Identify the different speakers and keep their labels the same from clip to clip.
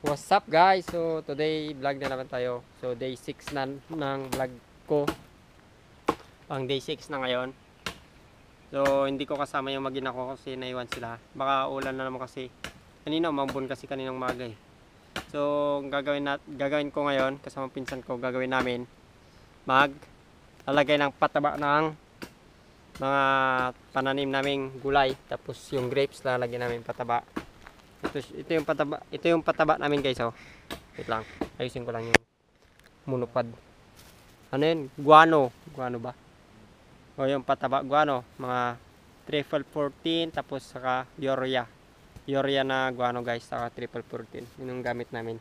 Speaker 1: What's up guys? So today vlog na naman tayo. So day 6 na ng vlog ko. Pang day 6 na ngayon. So hindi ko kasama yung magina ko kasi naiwan sila. Baka ulan na naman kasi. Kanina umambon kasi kaninang maga eh. So gagawin ko ngayon kasama pinsan ko, gagawin namin lalagay ng pataba ng mga pananim naming gulay. Tapos yung grapes lalagyan namin pataba. Ito yung pataba namin guys, oh. Wait lang. Ayusin ko lang yung monopod. Ano yun? Guano. Guano ba? O yung pataba guano. Mga triple 14 tapos saka urea. Urea na guano guys, saka triple 14. Yun yung gamit namin.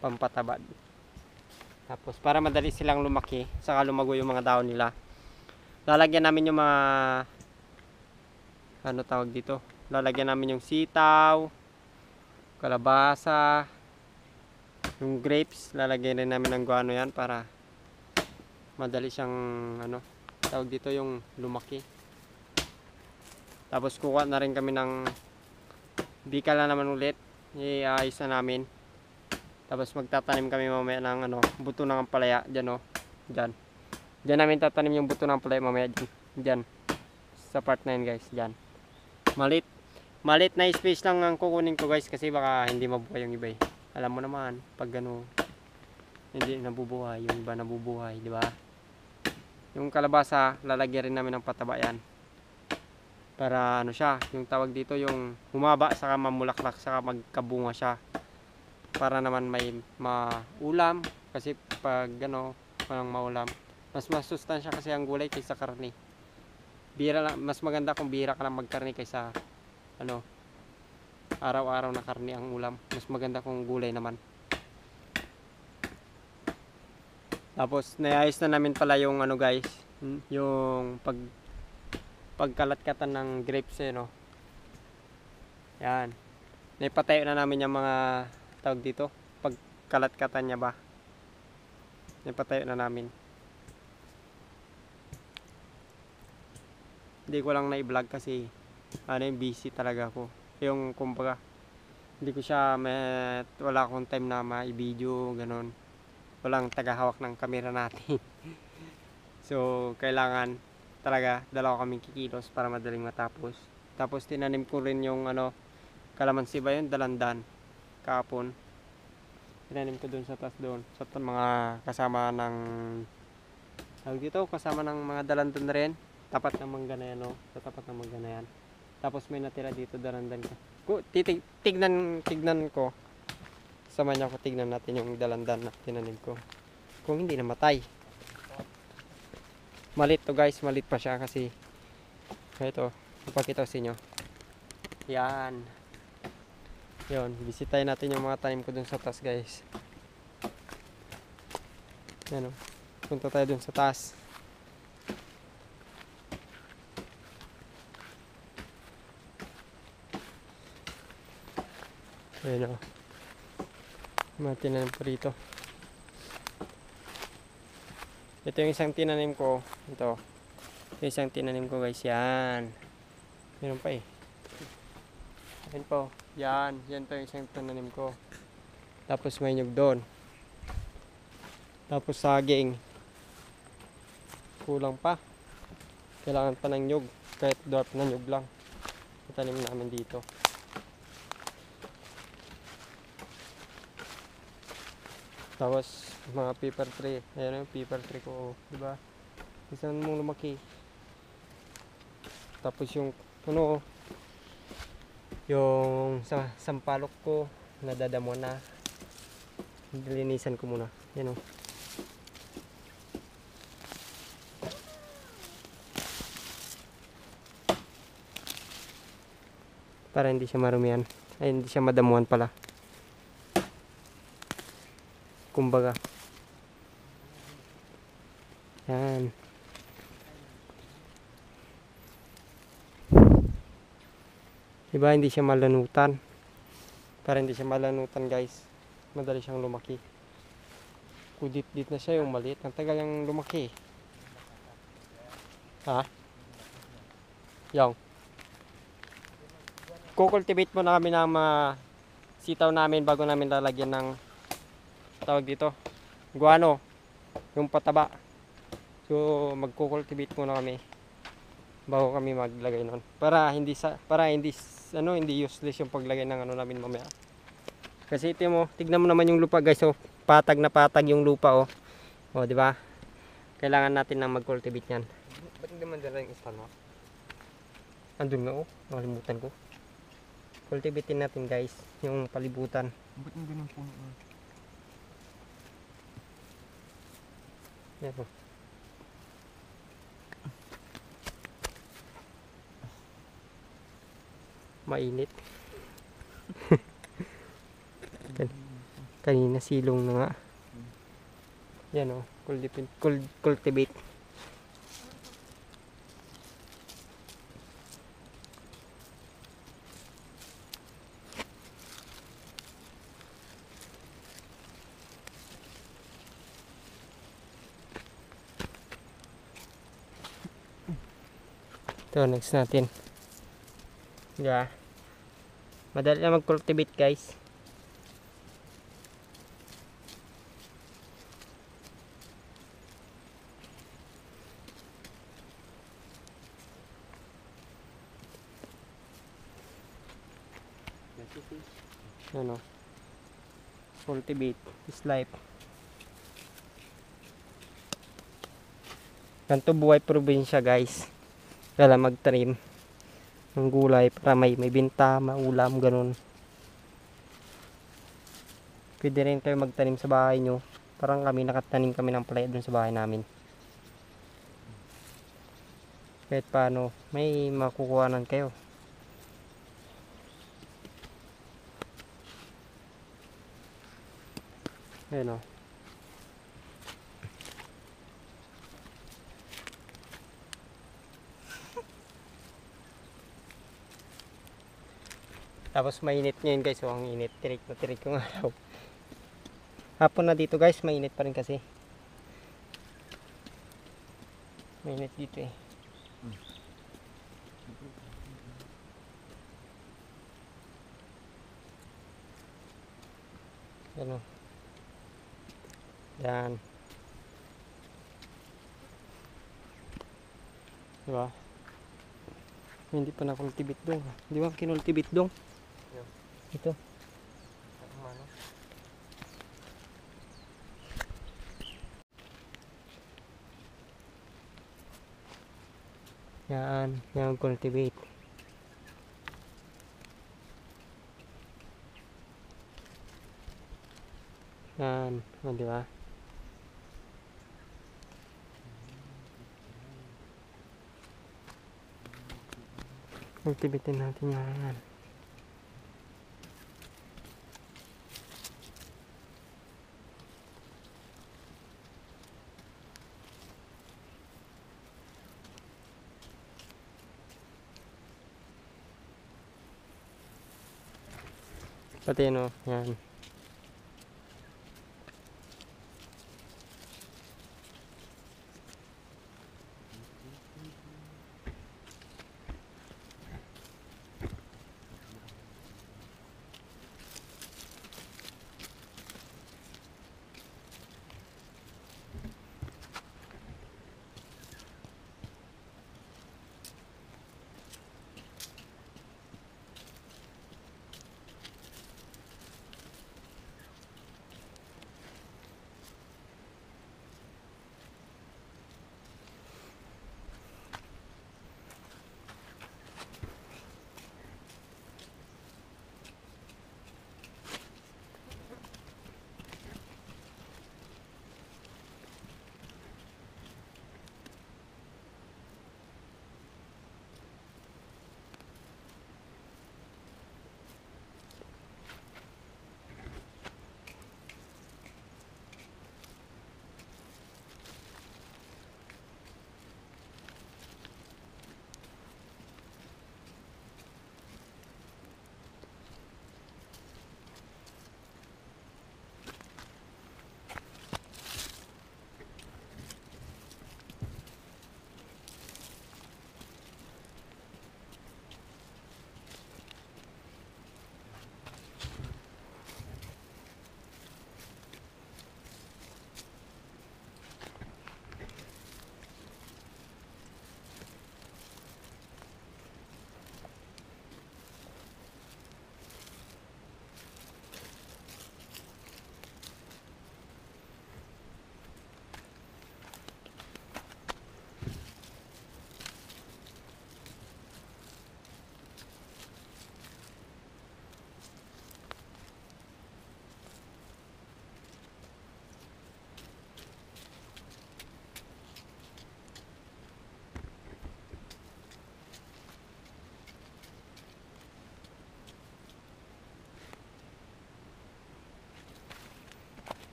Speaker 1: Pampataba. Tapos para madali silang lumaki, saka lumago yung mga daon nila. Lalagyan namin yung mga ano tawag dito? Lalagyan namin yung sitaw, kalabasa, yung grapes, lalagyan rin namin ng guano yan para madali siyang ano, tawag dito yung lumaki. Tapos kukuha na rin kami ng bikala naman ulit, iayos na namin. Tapos magtatanim kami mamaya ng ano, buto ng ampalaya dyan, oh. Dyan namin tatanim yung buto ng ampalaya mamaya dyan. Sa part na yun guys, dyan. Malit na space lang ang kukunin ko guys kasi baka hindi mabuhay yung iba eh. Alam mo naman pag ano hindi nabubuhay, yung iba nabubuhay, di ba? Yung kalabasa lalagyan rin namin ng pataba yan. Para ano siya, yung tawag dito yung humaba saka mamulaklak saka magkabunga siya. Para naman may maulam kasi pag ano, walang maulam, mas masustansya kasi ang gulay kaysa karne. Bira lang, mas maganda kung bira ka lang magkarne kaysa ano, araw-araw na karne ang ulam. Mas maganda kung gulay naman. Tapos naiayos na namin pala yung ano guys, yung pagkalat-katan ng grapes eh, no. Yan. Naipatayo na namin yung mga tawag dito, pagkalat-katan niya ba. Naipatayo na namin. Hindi ko lang na-vlog kasi ano yung busy talaga ako. Yung kumbaga hindi ko siya wala akong time na ma-video ganon. Walang tagahawak ng camera natin. So kailangan talaga dalawa kaming kikilos para madaling matapos. Tapos tinanim ko rin yung ano, kalamansi ba yun, dalandan kahapon. Tinanim ko dun sa taas doon sa mga kasama ng dito, kasama ng mga dalandan rin. Tapat ng mangga na yan, oh. Sa tapat ng mangga na yan. Tapos may natira dito, dalandan ko. Tignan ko. Sama niya ko, tignan natin yung dalandan na tinanim ko. Kung hindi namatay. Malit to guys, malit pa siya kasi ito, ipakita ko sa inyo. Yan. Yun, bisitahin natin yung mga tanim ko dun sa taas guys. Yan, oh. Punta tayo dun sa taas. Ayan, o. Mga tinanim ko rito. Ito yung isang tinanim ko. Ito. Yung isang tinanim ko guys. Yan. Meron pa eh. Ayan po. Yan. Yan to yung isang tinanim ko. Tapos may nyug doon. Tapos saging. Kulang pa. Kailangan pa ng nyug. Kahit dwarf na nyug lang. Itanim namin dito. Tapos mga paper tree. Ayan yung paper tree ko, diba? Isang mong lumaki. Tapos yung ano, yung sampalok ko nadadamo na. Linisan ko muna. Yan, oh. Para hindi siya marumihan. Ay, hindi siya madamuhan pala. Kumbaga. Yan. Diba hindi siya malanutan. Para hindi siya malanutan guys. Madali siyang lumaki. Kudit-dit na siya yung maliit. Ang tagal yung lumaki. Ha? Yung. Kukultivate mo na kami ng mga sitaw namin bago namin lalagyan ng tawag dito, guano, yung pataba. So magko-cultivate muna kami bago kami maglagay nun. Para hindi useless yung paglagay ng ano namin mamaya. Kasi ito mo, tignan mo naman yung lupa guys, oh. Patag na patag yung lupa, oh. Oh, di ba? Kailangan natin nang mag-cultivate niyan.
Speaker 2: Ba't hindi man dala yung stand mo?
Speaker 1: Andun nga, oh. Nakalimutan ko. Cultivatein natin guys, yung palibutan.
Speaker 2: Ba't hindi ng puno na?
Speaker 1: Yan, oh. Mainit. Kanina silong na nga. Yan, oh. Cultivate. Ito, next natin. Yeah. Madali na mag-cultivate guys. Ano? Cultivate is life. Ganito buhay probinsya guys. Kaya magtanim ng gulay para may binta, maulam, ganun. Pwede rin kayo magtanim sa bahay nyo. Parang kami, nakatanim kami ng palaya dun sa bahay namin. Kahit paano, may makukuhanan kayo. Ayan, o. Tapos mainit ngayon guys, so ang init, tirik na tirik yung araw. Hapon na dito guys, mainit pa rin kasi. Mainit dito eh. Ano? Yan. Diba? Hindi pa na-cultivate dong. Di ba kinultivate dong?
Speaker 2: Yeah.
Speaker 1: Ito.
Speaker 2: Ano?
Speaker 1: Yan. Yan cultivate. Yan. O, di ba? Cultivatein natin yan. Pati ano, yan.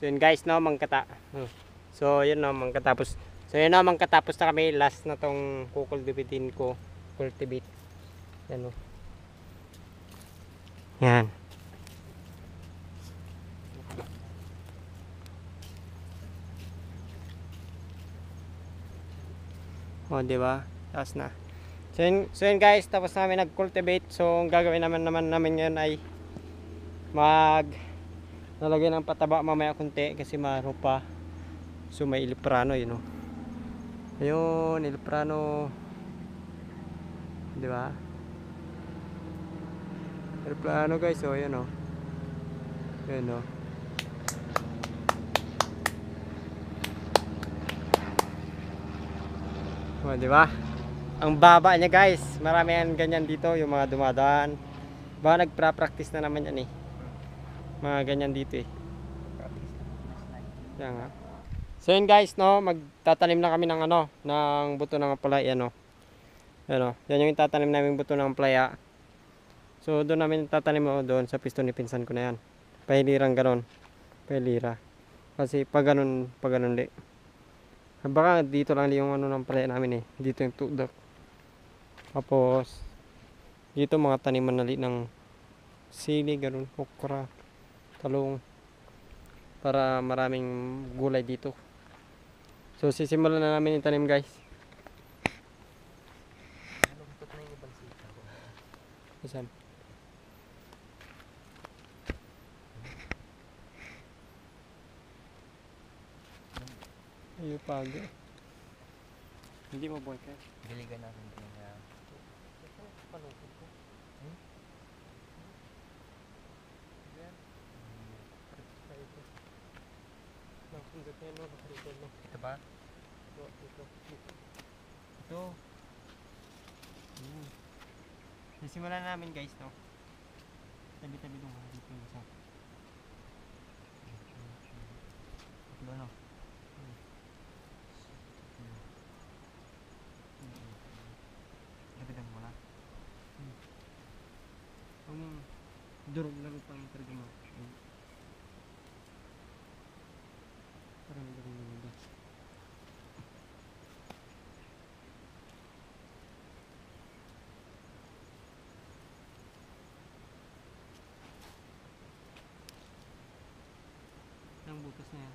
Speaker 1: So yun guys, no, So yun no, mangkatapos. So yun no, mangkatapos na kami. Last na tong kukultibatin ko. Cultivate. Yan no. Yan. O, di ba? Tapos na. So yun guys, tapos namin nag-cultivate. So, ang gagawin naman namin ngayon ay nalagyan ng pataba mamaya kunti kasi maro pa. So, may iliprano yun, no? Ayun, iliprano. Di ba? Iliprano guys, so, yun, no? Yun, no? O, di ba? Ang baba niya guys. Marami yan ganyan dito, yung mga dumadaan. Baka nagpra-practice na naman yan eh. Mga ganyan dito eh. Yan nga. So yun guys, no, magtatanim na kami ng ano, ng buto ng ampalaya, no. Ano, yan yung tatanim namin buto ng ampalaya. So doon namin tatanim doon sa piston ni pinsan ko na yan. Pahilirang ganon. Pahilira. Kasi pag ganon di. Baka dito lang yung ano ng palaya namin eh. Dito yung tudak. Tapos dito mga taniman na ng sili, ganon, okra, talong. Para maraming gulay dito. So sisimulan na namin itanim guys.
Speaker 2: Nalungkot na yung ibang sitaw.
Speaker 1: Isan. Ayo pagi. Hindi mo boy ka.
Speaker 2: Diligan natin din na. Ito, palungkot ko. Yan. Ito ba?
Speaker 1: Ito. Sisimulan namin guys, no. Tabi-tabi dong dito yung isa.
Speaker 2: Ito no? Lapitan mo na.
Speaker 1: Durog lang pang karga mo. Parang durog lang ba? Ang butas na yan.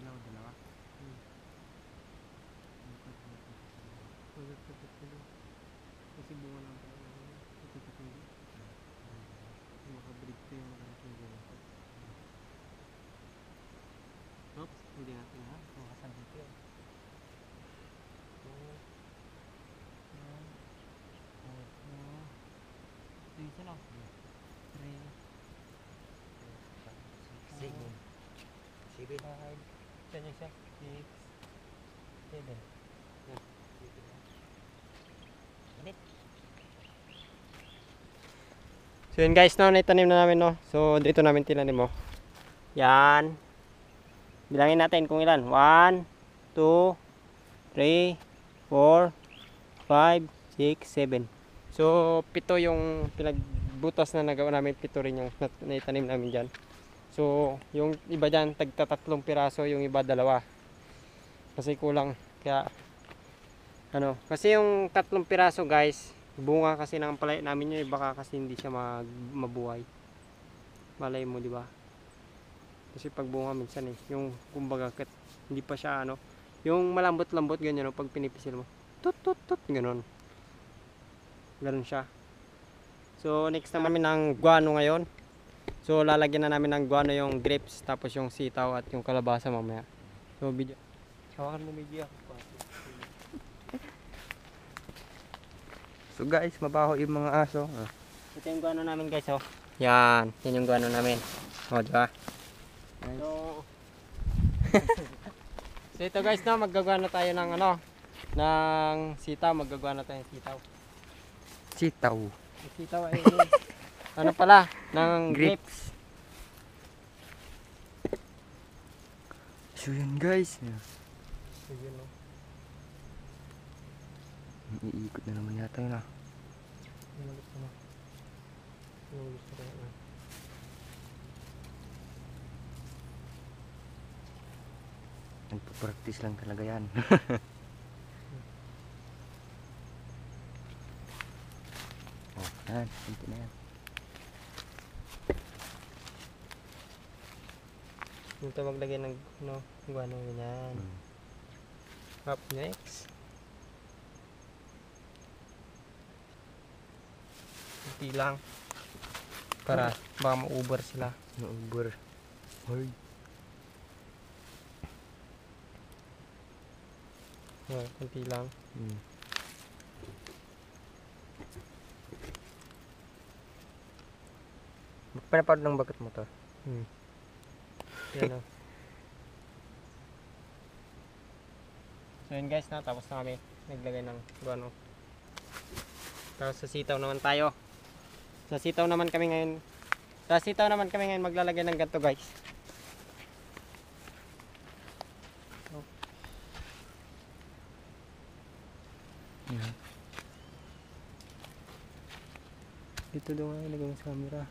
Speaker 2: Dalawa.
Speaker 1: Kasi bunga lang pala itututuloy. Makabrig ko yung malaking bunga ko. Oops, hindi natin ha.
Speaker 2: Makasan dito yun.
Speaker 1: Isa lang. 3,
Speaker 2: 7. 7.
Speaker 1: 5, dyan yung isa. 6, 7.
Speaker 2: Init.
Speaker 1: So yun guys, no, naitanim na namin, no. So dito namin tinanim mo. Yan. Bilangin natin kung ilan. 1, 2, 3, 4, 5, 6, 7. So 7 yung pinagbutas na nagawa namin, 7 rin yung naitanim namin dyan. So yung iba dyan, tagtatatlong piraso, yung iba 2. Kasi kulang. Kaya ano, kasi yung 3 piraso guys, bunga kasi ng palay namin yun, baka kasi hindi siya mabuhay. Malay mo, di ba? Kasi pag bunga minsan eh, yung kumbaga hindi pa siya ano, yung malambot-lambot ganyan, no, pag pinipisil mo. Tut tut tut ganoon. Ganoon siya. So next naman ng guano ngayon. So lalagyan na namin ng guano yung grapes, tapos yung sitaw at yung kalabasa mamaya. So video.
Speaker 2: Hawakan mo medyo ako pa.
Speaker 3: So guys, mabaho yung mga aso.
Speaker 1: Ito yung guano namin guys, oh. Yan yung guano namin. O, diba? So, so ito guys, no, maggagawa tayo ng ano, ng sitaw, maggagawa tayo ng sitaw.
Speaker 3: Sitaw.
Speaker 1: Yung sitaw ay, ano pala, ng grapes.
Speaker 3: So yan guys.
Speaker 1: So, yun, no.
Speaker 3: Iikot na naman yata yun ah.
Speaker 1: Ano gusto mo? Ano gusto ko na?
Speaker 3: Nagpa-practice lang talaga yan. Oh, yan. Kunti na yan.
Speaker 1: Ito maglagay ng, no, guano yan. Up next. Kunti lang. Para baka ma-uber sila.
Speaker 3: Naubor. Hoy.
Speaker 1: Kunti lang.
Speaker 3: Pinapad ng bakit mo to?
Speaker 1: Yan o. So yun guys, na tapos na kami naglagay ng guano. Tapos sa sitaw naman tayo. Sa sitaw naman kami ngayon. Sa sitaw naman kami ngayon maglalagay ng ganito guys.
Speaker 3: Dito daw nga ilagay mo sa camera.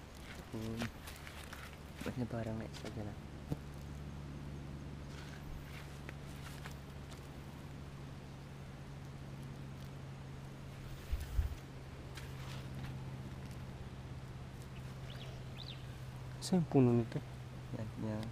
Speaker 3: Ba't na parang naisa dyan ah?
Speaker 1: Saan yung puno nito?
Speaker 3: Yan, yan.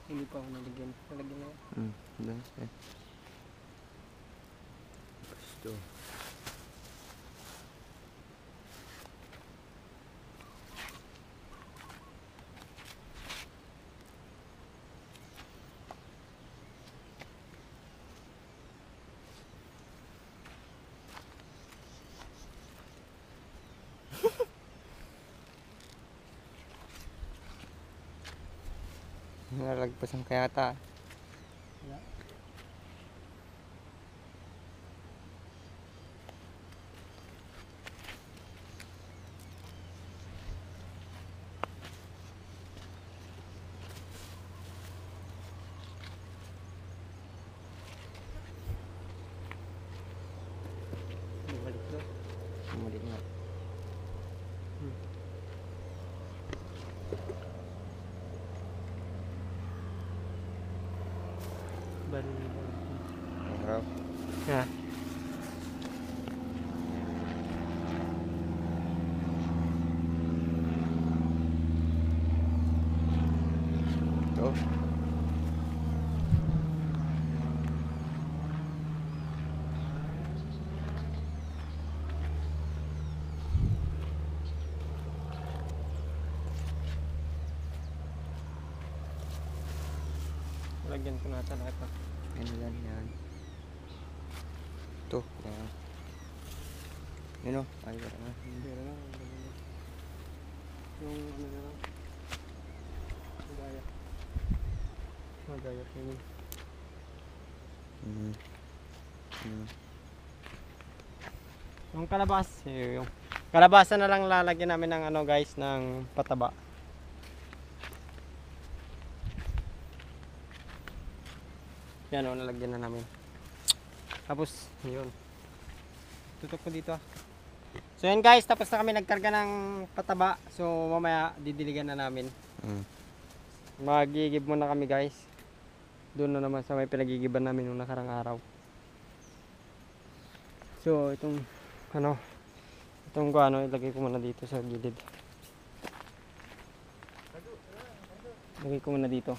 Speaker 1: Hindi pa ako nalagyan. Nalagyan na yan.
Speaker 3: Doon siya. Gusto. Nalagpasan kaya ata.
Speaker 1: Wala. Balik to.
Speaker 3: Muli nga.
Speaker 1: Balik.
Speaker 3: Araw.
Speaker 1: Ha.
Speaker 3: Ito.
Speaker 1: Lagyan ko na ata lahat.
Speaker 3: Yan yan yan. Ito. Yan. Yun o. Ay, wala na.
Speaker 1: Hindi na lang. Yung ano na lang. Magaya. Magaya ko yun. Yung kalabas. Yung kalabasan na lang lalagyan namin ng ano guys, ng pataba. Yan o, nalagyan na namin. Tapos, yun. Tutok ko dito ah. So yan guys, tapos na kami nagkarga ng pataba. So mamaya didiligan na namin. Magigib muna kami guys. Doon na naman sa may pinagigiban namin nung nakarang araw. So itong ano, itong guano ilagay ko muna dito sa gilid. Ilagay ko muna dito.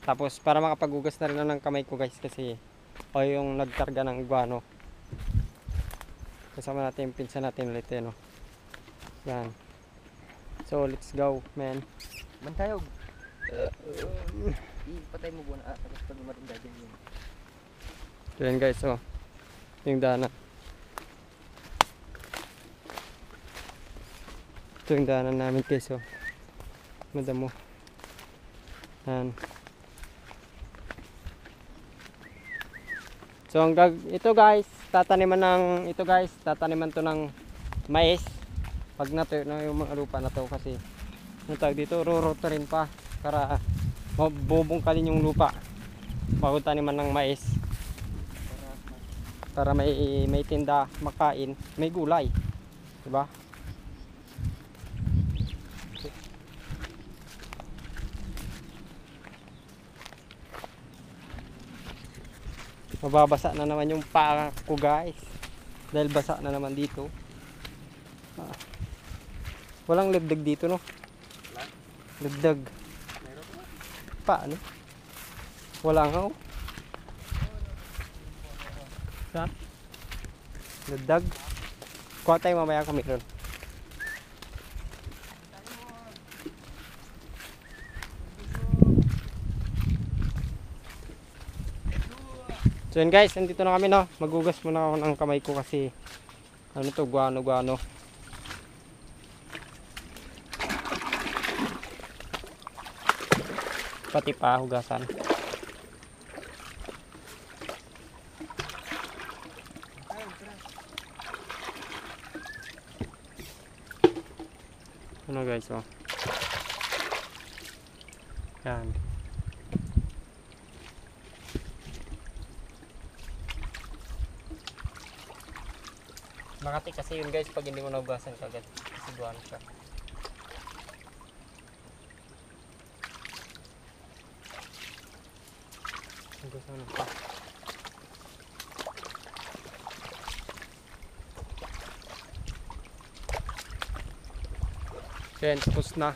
Speaker 1: Tapos para makapaghugas na rin ako ng kamay ko guys kasi o yung nagkarga ng guano. Kasama natin yung pinsan natin ulit no. Yan. So let's go man.
Speaker 2: Mantayog. Ipatay mo buwan tapos pag marinda din yun.
Speaker 1: So yan guys oh. Yung daanan. Ito yung daanan namin guys oh. Madamo. Yan. So ito guys, tataniman to ng mais. Pag natuyo na yung mga lupa na to kasi yung tawag dito, rurota rin pa para mabubungkalin yung lupa bago taniman ng mais. Para may tinda makain, may gulay. Diba? Mababasa na naman yung paa ko guys dahil basa na naman dito. Walang lagdag dito no. Lagdag paano? Wala nga oh. Saan? Lagdag. Kuha tayo mamaya kung meron. So yun guys, nandito na kami no. Magugas muna ako ng kamay ko kasi ano to, guano. Pati pa hugasan. Ano guys oh. Yan. Makati kasi yun guys pag hindi mo nahugasan kagad kasi guano siya. Hugasan pa. Yan, tapos na.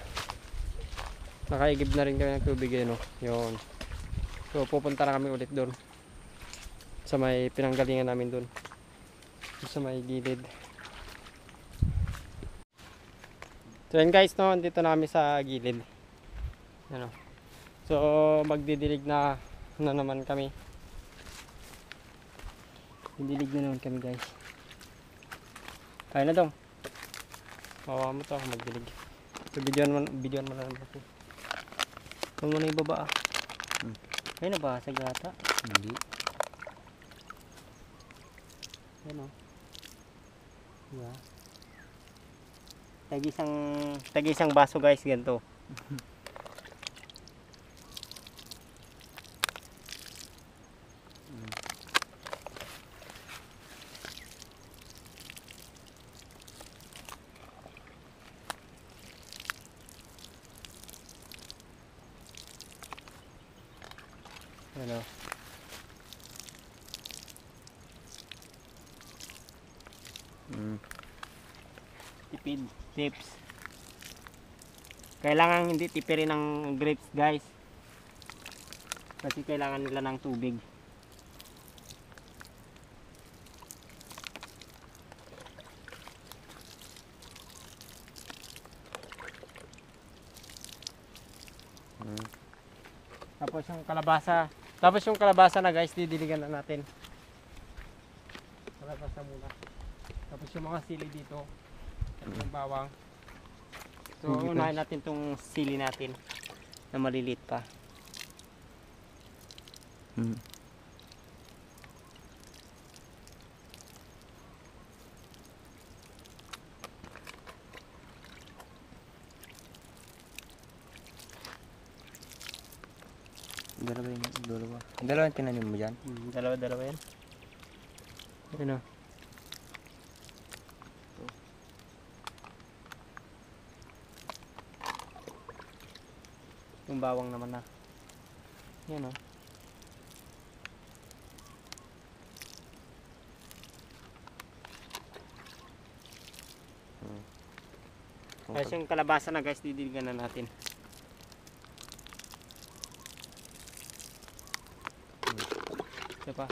Speaker 1: Nakaigib na rin kami ng tubig no. Yun. So pupunta na kami ulit doon sa may pinanggalingan namin doon. Sa may gilid. So yan guys no, dito na kami sa gilid. Ano. So magdidilig na naman kami. Didilig na naman kami guys. Kaya na dong. Mawa mo to ako magdilig. So videoan mo na naman ako. Huwag mo na ibaba ah. Ay nabasag yata.
Speaker 3: Hindi.
Speaker 1: Yan o. Yeah. Tag-isang baso guys, ganito. Ano? Tipid tips. Kailangan hindi tipirin ng grapes guys. Kasi kailangan nila ng tubig. Tapos yung kalabasa na guys, didiligan na natin. Kalabasa muna. Tapos yung mga sili dito. At yung bawang. So unahin natin tong sili natin na maliliit pa.
Speaker 3: Dalawa yung tinanim mo dyan?
Speaker 1: Dalawa yan. Ano? Yung bawang naman na. Yan o. Tapos yung kalabasa na guys, didiligan na natin. Ito pa.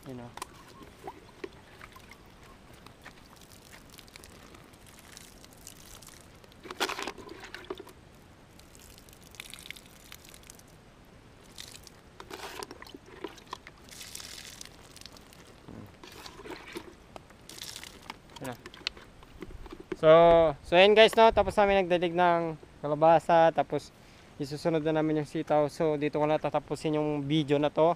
Speaker 1: Yun o. So yun guys, no, tapos namin nagdadig ng kalabasa, tapos isusunod na namin yung sitaw. So dito ko na tatapusin yung video na to.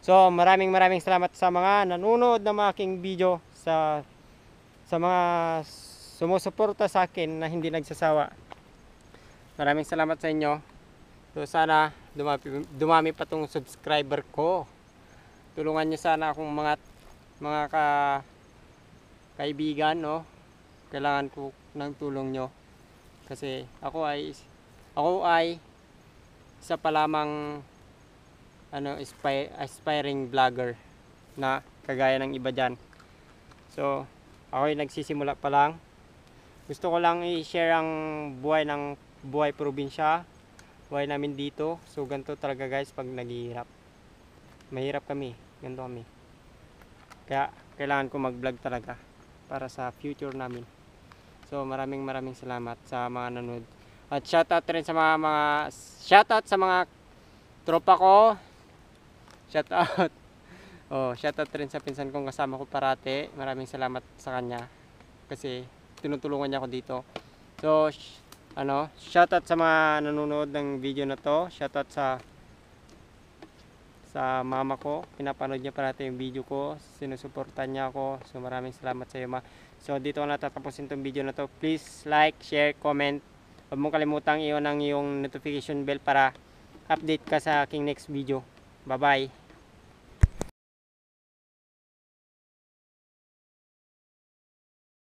Speaker 1: So maraming salamat sa mga nanonood ng aking video, sa mga sumusuporta sa akin na hindi nagsasawa. Maraming salamat sa inyo. So sana dumami pa tong subscriber ko. Tulungan niyo sana akong mga kaibigan, no. Kailangan ko ng tulong nyo kasi ako ay isa pa lamang aspiring vlogger na kagaya ng iba dyan. So ako ay nagsisimula pa lang. Gusto ko lang i-share ang buhay probinsya, buhay namin dito. So ganito talaga guys pag naghihirap. Mahirap kami, ganito kami. Kaya kailangan ko mag-vlog talaga para sa future namin. So maraming salamat sa mga nanood. At shoutout rin sa shoutout sa mga tropa ko. Shoutout. Oh, shoutout rin sa pinsan kong kasama ko parate. Maraming salamat sa kanya kasi tinutulungan niya ako dito. So shoutout sa mga nanonood ng video na to. Shoutout sa mama ko, pinapanood niya parati yung video ko, sinusuportan niya ako. So maraming salamat sa iyo, ma. So dito ko natatapusin tong video na to. Please like, share, comment. Huwag mong kalimutang i-on ang iyong notification bell para update ka sa aking next video. Bye bye.